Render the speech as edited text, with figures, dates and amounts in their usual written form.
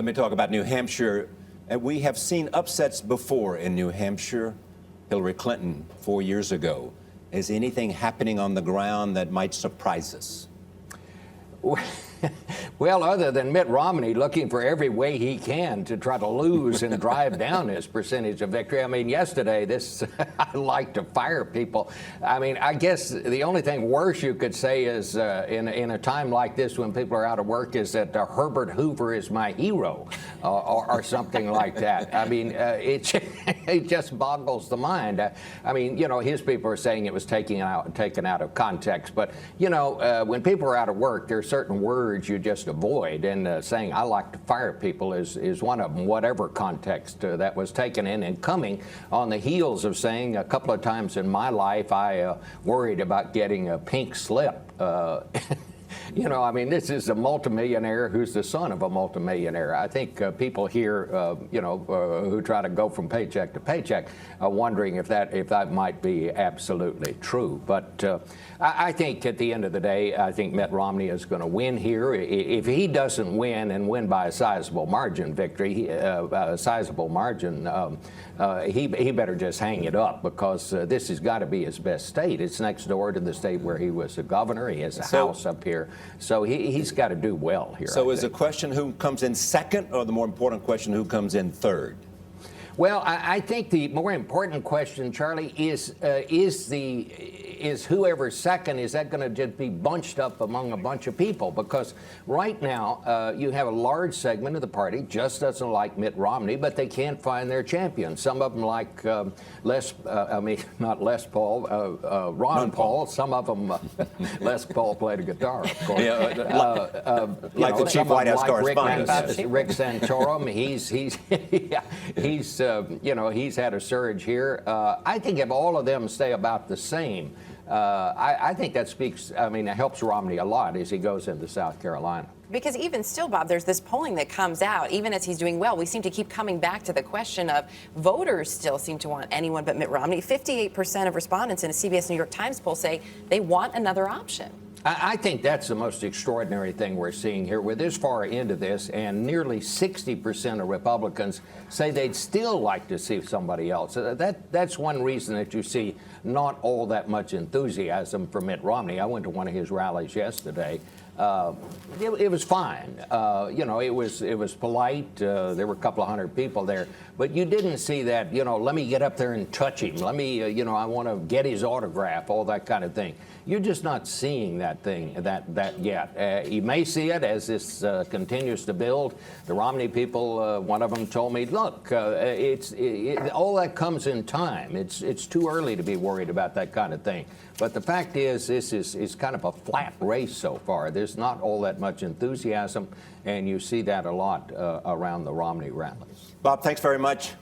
Let me talk about New Hampshire. And we have seen upsets before in New Hampshire. Hillary Clinton 4 years ago. Is anything happening on the ground that might surprise us? Well, other than Mitt Romney looking for every way he can to try to lose and drive down his percentage of victory. I mean, yesterday, I like to fire people. I mean, I guess the only thing worse you could say is in a time like this when people are out of work is that Herbert Hoover is my hero or something like that. I mean, it just boggles the mind. I mean, you know, his people are saying it was taken out of context. But, you know, when people are out of work, there are certain words you just avoid, and saying I like to fire people is one of them, whatever context that was taken in, and coming on the heels of saying a couple of times in my life I worried about getting a pink slip. You know, I mean, this is a multimillionaire who's the son of a multimillionaire. I think people here, you know, who try to go from paycheck to paycheck are wondering if that might be absolutely true. But I think at the end of the day, I think Mitt Romney is going to win here. If he doesn't win and win by a sizable margin victory, a sizable margin, he better just hang it up, because this has got to be his best state. It's next door to the state where he was a governor. He has a house up here. So he's got to do well here. So is the question who comes in second, or the more important question who comes in third? Well, I think the more important question, Charlie, is whoever's second, is that going to just be bunched up among a bunch of people? Because right now you have a large segment of the party just doesn't like Mitt Romney, but they can't find their champion. Some of them like Ron Paul. Some of them, Les Paul played a guitar, of course. Yeah, like the chief White House correspondent. Rick Santorum, he's you know, he's had a surge here. I think if all of them stay about the same, I think that speaks, I mean, it helps Romney a lot as he goes into South Carolina. Because even still, Bob, there's this polling that comes out, even as he's doing well, we seem to keep coming back to the question of voters still seem to want anyone but Mitt Romney. 58% of respondents in a CBS New York Times poll say they want another option. I think that's the most extraordinary thing we're seeing here. We're this far into this, and nearly 60% of Republicans say they'd still like to see somebody else. That's one reason that you see not all that much enthusiasm for Mitt Romney. I went to one of his rallies yesterday. It was fine. You know, it was polite. There were a couple of hundred people there, but you didn't see that, you know, let me get up there and touch him. Let me, you know, I want to get his autograph, all that kind of thing. You're just not seeing that yet. You may see it as this continues to build. The Romney people, one of them told me, look, all that comes in time. It's too early to be worried about that kind of thing. But the fact is, this is kind of a flat race so far. There's not all that much enthusiasm, and you see that a lot around the Romney rallies. Bob, thanks very much.